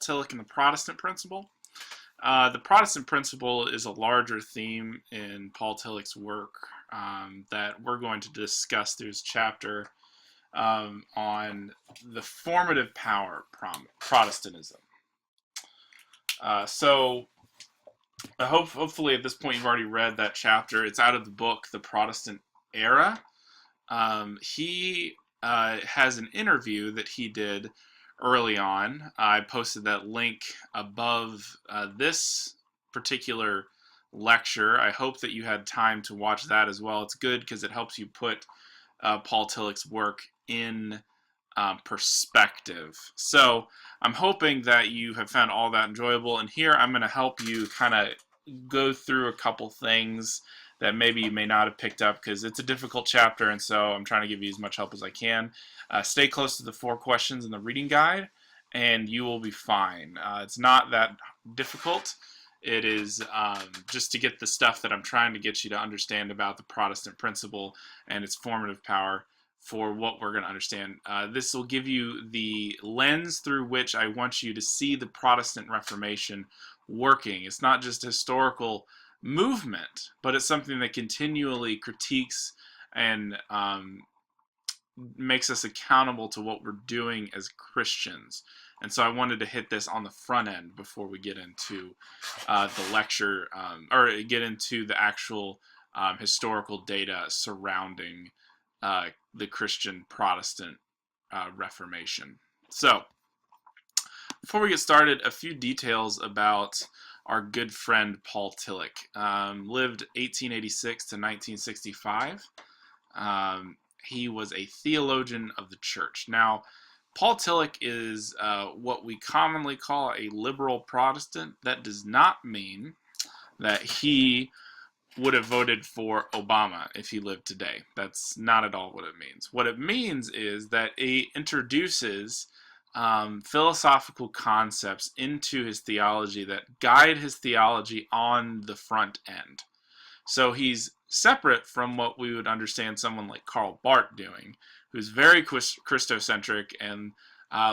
Tillich and the Protestant Principle. The Protestant Principle is a larger theme in Paul Tillich's work that we're going to discuss through his chapter on the formative power Protestantism. Hopefully at this point you've already read that chapter. It's out of the book, The Protestant Era. He has an interview that he did early on. I posted that link above this particular lecture. I hope that you had time to watch that as well. It's good because it helps you put Paul Tillich's work in perspective. So I'm hoping that you have found all that enjoyable, and here I'm going to help you kind of go through a couple things that maybe you may not have picked up because it's a difficult chapter, and so I'm trying to give you as much help as I can. Stay close to the 4 questions in the reading guide, and you will be fine. It's not that difficult. It is just to get the stuff that I'm trying to get you to understand about the Protestant principle and its formative power for what we're going to understand. This will give you the lens through which I want you to see the Protestant Reformation working. It's not just a historical movement, but it's something that continually critiques and makes us accountable to what we're doing as Christians. And so I wanted to hit this on the front end before we get into the lecture, or get into the actual historical data surrounding the Christian Protestant Reformation. So, before we get started, a few details about our good friend Paul Tillich. Lived 1886 to 1965. He was a theologian of the church. Now, Paul Tillich is what we commonly call a liberal Protestant. That does not mean that he would have voted for Obama if he lived today. That's not at all what it means. What it means is that he introduces philosophical concepts into his theology that guide his theology on the front end. So he's separate from what we would understand someone like Karl Barth doing, who's very Christocentric and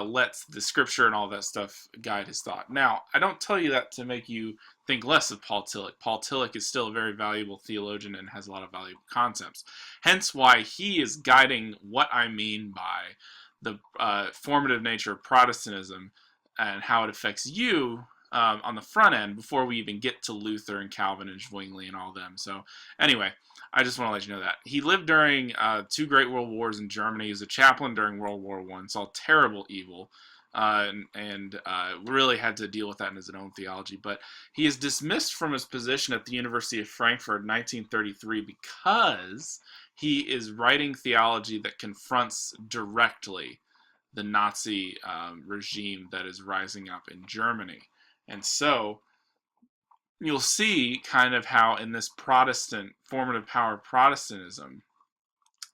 lets the scripture and all that stuff guide his thought. Now, I don't tell you that to make you think less of Paul Tillich. Paul Tillich is still a very valuable theologian and has a lot of valuable concepts. Hence why he is guiding what I mean by the formative nature of Protestantism and how it affects you on the front end before we even get to Luther and Calvin and Zwingli and all them. So anyway, I just want to let you know that. He lived during 2 great world wars in Germany. He was a chaplain during World War I, saw terrible evil, and really had to deal with that in his own theology. But he is dismissed from his position at the University of Frankfurt in 1933 because he is writing theology that confronts directly the Nazi regime that is rising up in Germany. And so you'll see kind of how in this Protestant, formative power Protestantism,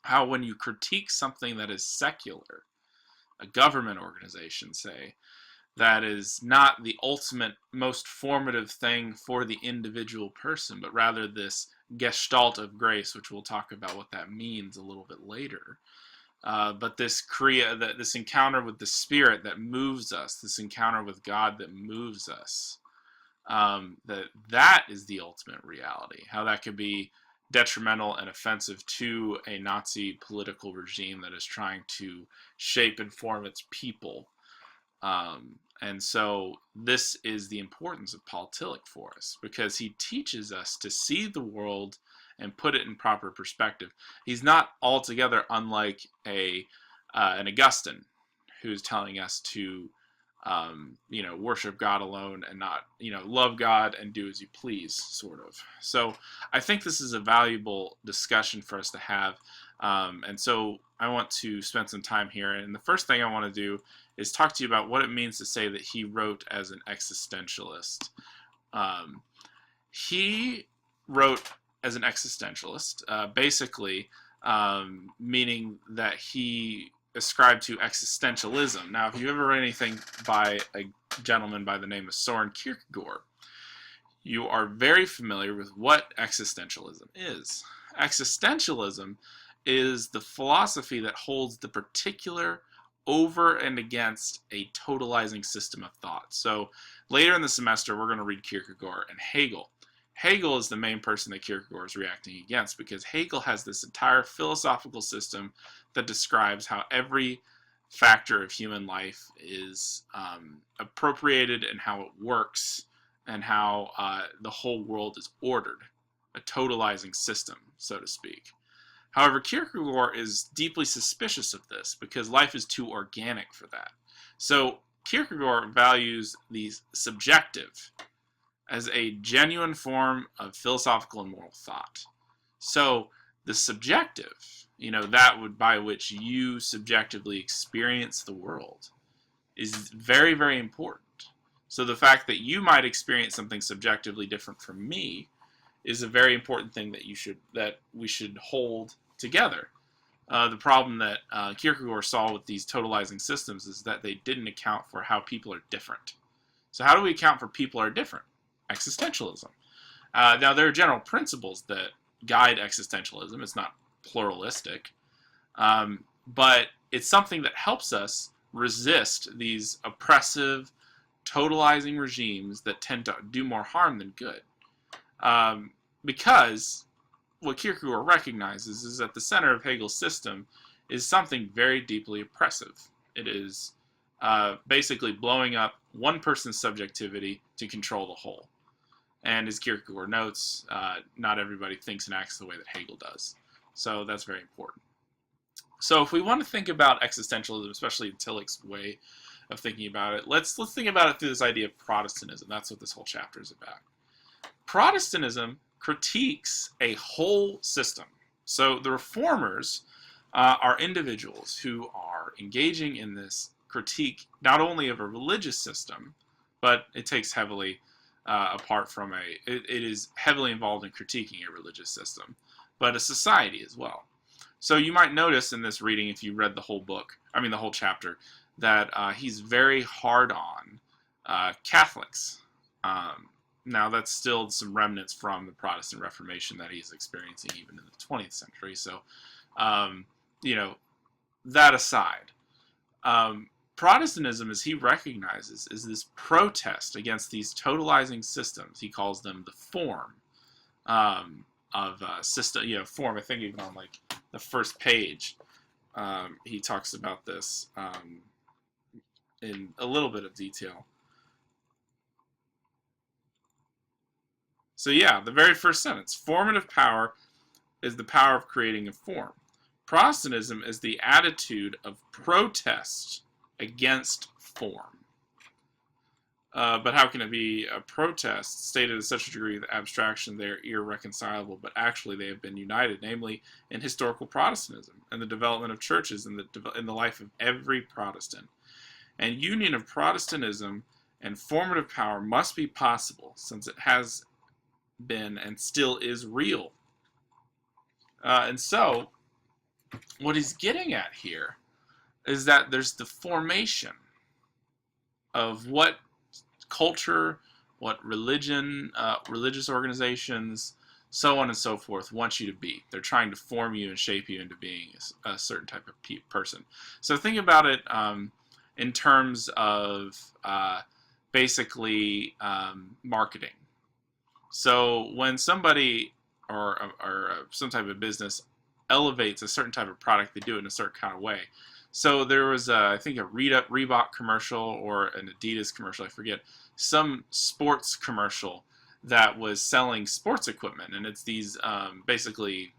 how when you critique something that is secular, a government organization, say, that is not the ultimate, most formative thing for the individual person, but rather this gestalt of grace, which we'll talk about what that means a little bit later. But this encounter with the Spirit that moves us, this encounter with God that moves us, that is the ultimate reality. How that could be detrimental and offensive to a Nazi political regime that is trying to shape and form its people. And so this is the importance of Paul Tillich for us, because he teaches us to see the world and put it in proper perspective. He's not altogether unlike an Augustine, who's telling us to worship God alone and not, love God and do as you please, sort of. So I think this is a valuable discussion for us to have. And so I want to spend some time here. And the first thing I want to do is talk to you about what it means to say that he wrote as an existentialist. He wrote as an existentialist, basically meaning that he ascribed to existentialism. Now, if you ever read anything by a gentleman by the name of Soren Kierkegaard, you are very familiar with what existentialism is. Existentialism is the philosophy that holds the particular over and against a totalizing system of thought. So later in the semester, we're going to read Kierkegaard and Hegel. Hegel is the main person that Kierkegaard is reacting against, because Hegel has this entire philosophical system that describes how every factor of human life is appropriated and how it works and how the whole world is ordered, a totalizing system, so to speak. However, Kierkegaard is deeply suspicious of this because life is too organic for that. So Kierkegaard values the subjective as a genuine form of philosophical and moral thought. So the subjective, that by which you subjectively experience the world, is very, very important. So the fact that you might experience something subjectively different from me is a very important thing that we should hold together. The problem that Kierkegaard saw with these totalizing systems is that they didn't account for how people are different. So how do we account for people are different? Existentialism. Now, there are general principles that guide existentialism. It's not pluralistic, but it's something that helps us resist these oppressive, totalizing regimes that tend to do more harm than good. Because what Kierkegaard recognizes is at the center of Hegel's system is something very deeply oppressive. It is basically blowing up one person's subjectivity to control the whole. And as Kierkegaard notes, not everybody thinks and acts the way that Hegel does. So that's very important. So if we want to think about existentialism, especially in Tillich's way of thinking about it, let's think about it through this idea of Protestantism. That's what this whole chapter is about. Protestantism critiques a whole system. So the reformers are individuals who are engaging in this critique not only of a religious system, but it takes heavily apart from it is heavily involved in critiquing a religious system, but a society as well. So you might notice in this reading, if you read the whole chapter, that he's very hard on Catholics. Now that's still some remnants from the Protestant Reformation that he's experiencing even in the 20th century. So, that aside, Protestantism, as he recognizes, is this protest against these totalizing systems. He calls them the form of system. Form. I think even on like the first page, he talks about this in a little bit of detail. So yeah, the very first sentence: formative power is the power of creating a form. Protestantism is the attitude of protest against form. But how can it be a protest stated to such a degree that abstraction they are irreconcilable, but actually they have been united, namely in historical Protestantism and the development of churches in the life of every Protestant. And union of Protestantism and formative power must be possible, since it has been and still is real. And so, what he's getting at here is that there's the formation of what culture, what religion, religious organizations, so on and so forth want you to be. They're trying to form you and shape you into being a certain type of person. So think about it in terms of basically marketing. So when somebody or some type of business elevates a certain type of product, they do it in a certain kind of way. So there was, I think, a Reebok commercial or an Adidas commercial, I forget, some sports commercial that was selling sports equipment. And it's these, basically,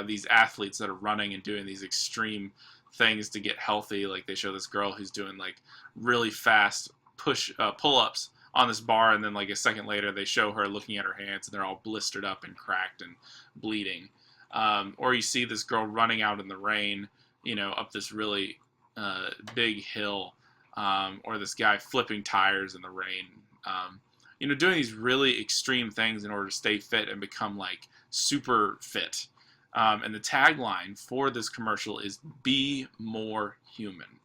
these athletes that are running and doing these extreme things to get healthy. Like they show this girl who's doing like really fast pull-ups on this bar, and then like a second later they show her looking at her hands and they're all blistered up and cracked and bleeding. Or you see this girl running out in the rain, up this really big hill, or this guy flipping tires in the rain, doing these really extreme things in order to stay fit and become like super fit. And the tagline for this commercial is "Be more human."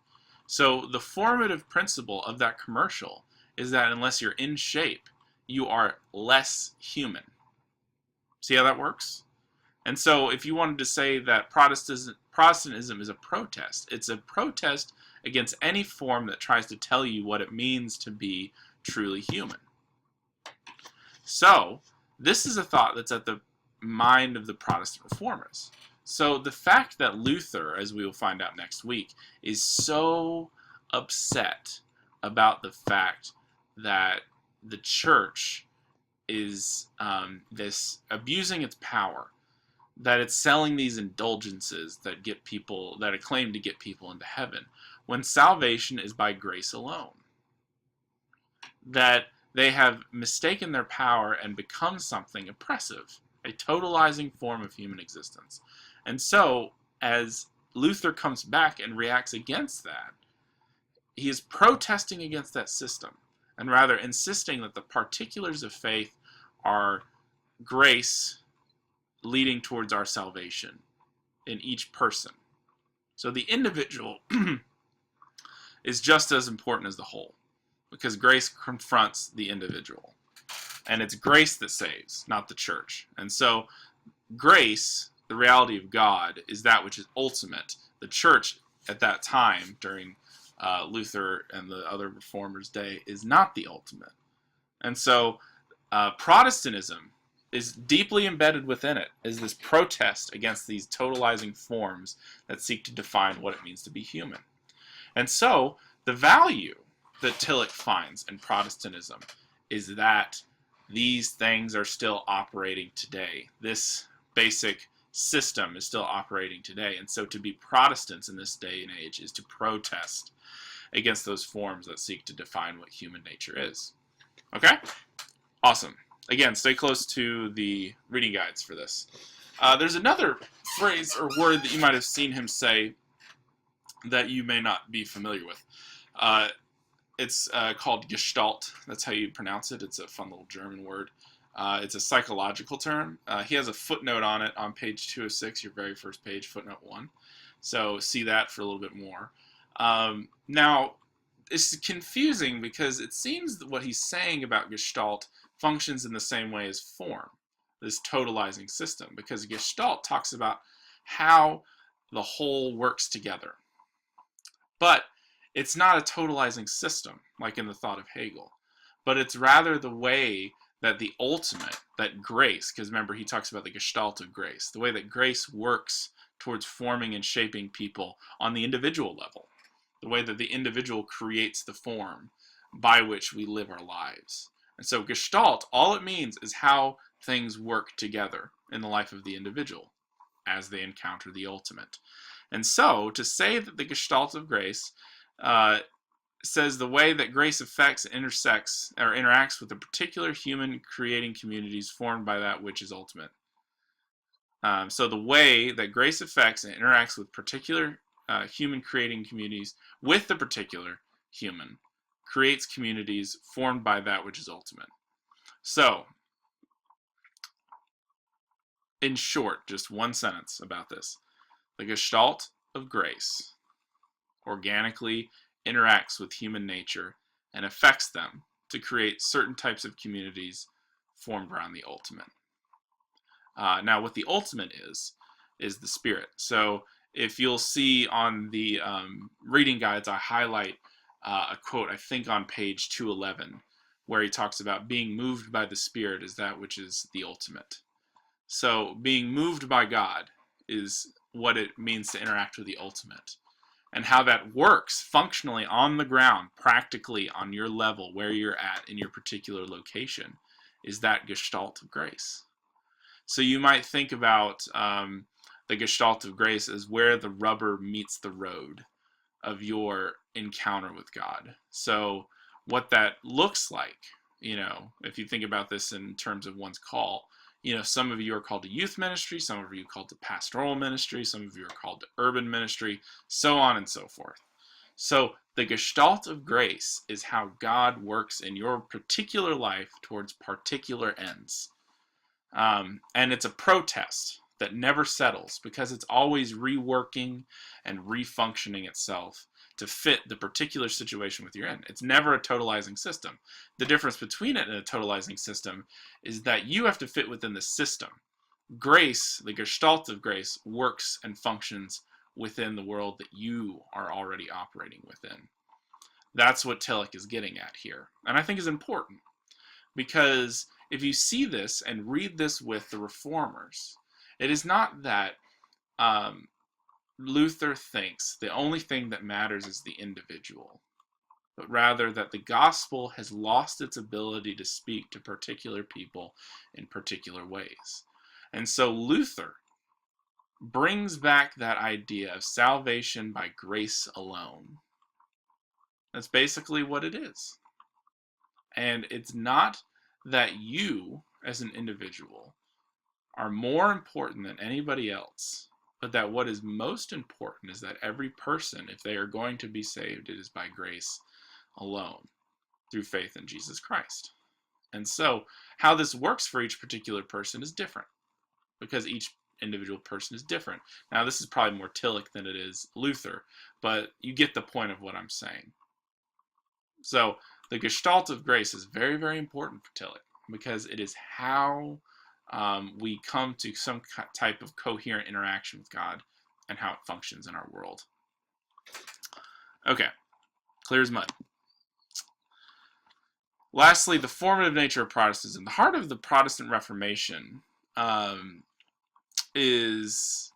So the formative principle of that commercial is that unless you're in shape, you are less human. See how that works? And so if you wanted to say that Protestantism is a protest, it's a protest against any form that tries to tell you what it means to be truly human. So, this is a thought that's at the mind of the Protestant reformers. So the fact that Luther, as we will find out next week, is so upset about the fact that the church is this abusing its power, that it's selling these indulgences that get people, that claim to get people into heaven, when salvation is by grace alone. That they have mistaken their power and become something oppressive, a totalizing form of human existence. And so, as Luther comes back and reacts against that, he is protesting against that system, and rather insisting that the particulars of faith are grace leading towards our salvation in each person. So the individual is just as important as the whole, because grace confronts the individual. And it's grace that saves, not the church. And so grace, the reality of God, is that which is ultimate. The church at that time, during Luther and the other reformers' day, is not the ultimate. And so Protestantism is deeply embedded within it, is this protest against these totalizing forms that seek to define what it means to be human. And so the value that Tillich finds in Protestantism is that these things are still operating today. This basic system is still operating today. And so to be Protestants in this day and age is to protest against those forms that seek to define what human nature is. Okay? Awesome. Again, stay close to the reading guides for this. There's another phrase or word that you might have seen him say that you may not be familiar with. It's called Gestalt. That's how you pronounce it. It's a fun little German word. It's a psychological term. He has a footnote on it on page 206, your very first page, footnote 1. So see that for a little bit more. Now, it's confusing because it seems that what he's saying about Gestalt functions in the same way as form, this totalizing system, because Gestalt talks about how the whole works together. But it's not a totalizing system, like in the thought of Hegel, but it's rather the way that the ultimate, that grace, because remember he talks about the Gestalt of grace, the way that grace works towards forming and shaping people on the individual level, the way that the individual creates the form by which we live our lives. And so Gestalt, all it means is how things work together in the life of the individual as they encounter the ultimate. And so to say that the Gestalt of grace says the way that grace affects, intersects, or interacts with the particular human creating communities formed by that which is ultimate. So the way that grace affects and interacts with particular human creating communities with the particular human creates communities formed by that which is ultimate. So, in short, just one sentence about this. The Gestalt of grace organically interacts with human nature and affects them to create certain types of communities formed around the ultimate. Now, what the ultimate is the spirit. So, if you'll see on the reading guides, I highlight a quote, I think on page 211, where he talks about being moved by the Spirit is that which is the ultimate. So being moved by God is what it means to interact with the ultimate. And how that works functionally on the ground, practically on your level, where you're at in your particular location, is that Gestalt of grace. So you might think about the Gestalt of grace as where the rubber meets the road of your encounter with God. So what that looks like, if you think about this in terms of one's call, some of you are called to youth ministry, some of you are called to pastoral ministry, some of you are called to urban ministry, so on and so forth. So the Gestalt of grace is how God works in your particular life towards particular ends. And it's a protest that never settles because it's always reworking and refunctioning itself to fit the particular situation with you're in. It's never a totalizing system. The difference between it and a totalizing system is that you have to fit within the system. Grace, the Gestalt of grace, works and functions within the world that you are already operating within. That's what Tillich is getting at here, and I think is important, because if you see this and read this with the reformers, it is not that Luther thinks the only thing that matters is the individual, but rather that the gospel has lost its ability to speak to particular people in particular ways. And so Luther brings back that idea of salvation by grace alone. That's basically what it is. And it's not that you, as an individual, are more important than anybody else, but that what is most important is that every person, if they are going to be saved, it is by grace alone, through faith in Jesus Christ. And so, how this works for each particular person is different, because each individual person is different. Now, this is probably more Tillich than it is Luther, but you get the point of what I'm saying. So, the Gestalt of grace is very, very important for Tillich, because it is how we come to some type of coherent interaction with God and how it functions in our world. Okay, clear as mud. Lastly, the formative nature of Protestantism. The heart of the Protestant Reformation is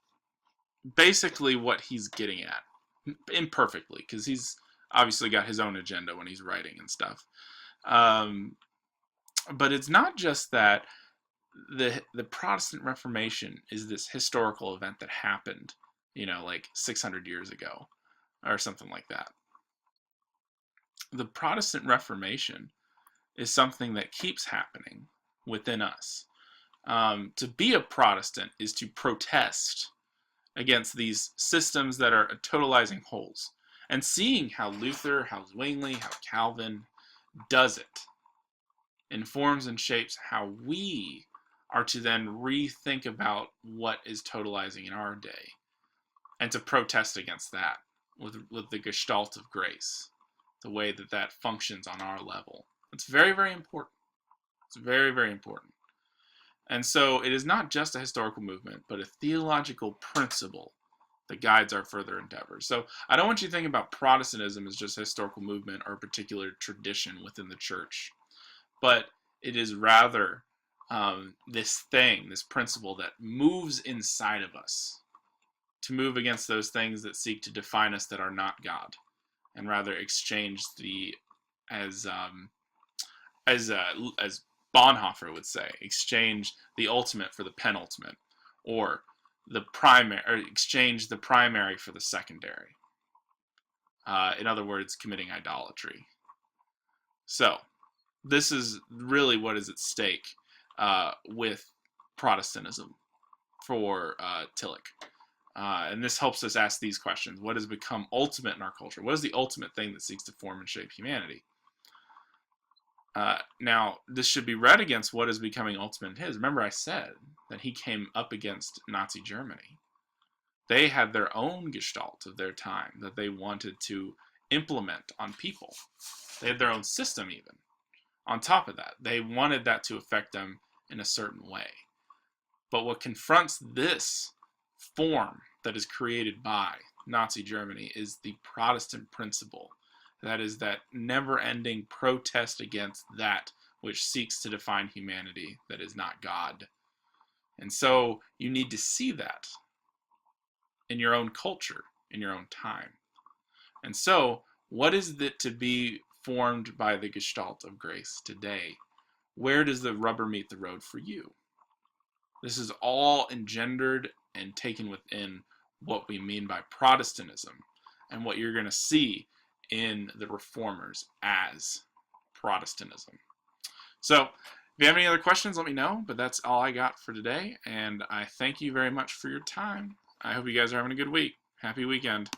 basically what he's getting at, imperfectly, because he's obviously got his own agenda when he's writing and stuff. But it's not just that the Protestant Reformation is this historical event that happened, like 600 years ago or something like that. The Protestant Reformation is something that keeps happening within us. To be a Protestant is to protest against these systems that are totalizing wholes, and seeing how Luther, how Zwingli, how Calvin does it informs and shapes how we are to then rethink about what is totalizing in our day, and to protest against that with the Gestalt of grace, the way that that functions on our level. It's very, very important. It's very, very important. And so it is not just a historical movement, but a theological principle that guides our further endeavors. So I don't want you to think about Protestantism as just a historical movement or a particular tradition within the church, but it is rather this principle that moves inside of us to move against those things that seek to define us that are not God, and rather exchange as Bonhoeffer would say, exchange the ultimate for the penultimate, or exchange the primary for the secondary. In other words, committing idolatry. So, this is really what is at stake with Protestantism for Tillich. And this helps us ask these questions. What has become ultimate in our culture? What is the ultimate thing that seeks to form and shape humanity? Now, this should be read against what is becoming ultimate in his. Remember, I said that he came up against Nazi Germany. They had their own gestalt of their time that they wanted to implement on people. They had their own system even. On top of that, they wanted that to affect them in a certain way. But what confronts this form that is created by Nazi Germany is the Protestant principle. That is that never-ending protest against that which seeks to define humanity that is not God. And so you need to see that in your own culture, in your own time. And so, what is it to be formed by the Gestalt of grace today? Where does the rubber meet the road for you? This is all engendered and taken within what we mean by Protestantism, and what you're going to see in the Reformers as Protestantism. So, if you have any other questions, let me know, but that's all I got for today, and I thank you very much for your time. I hope you guys are having a good week. Happy weekend.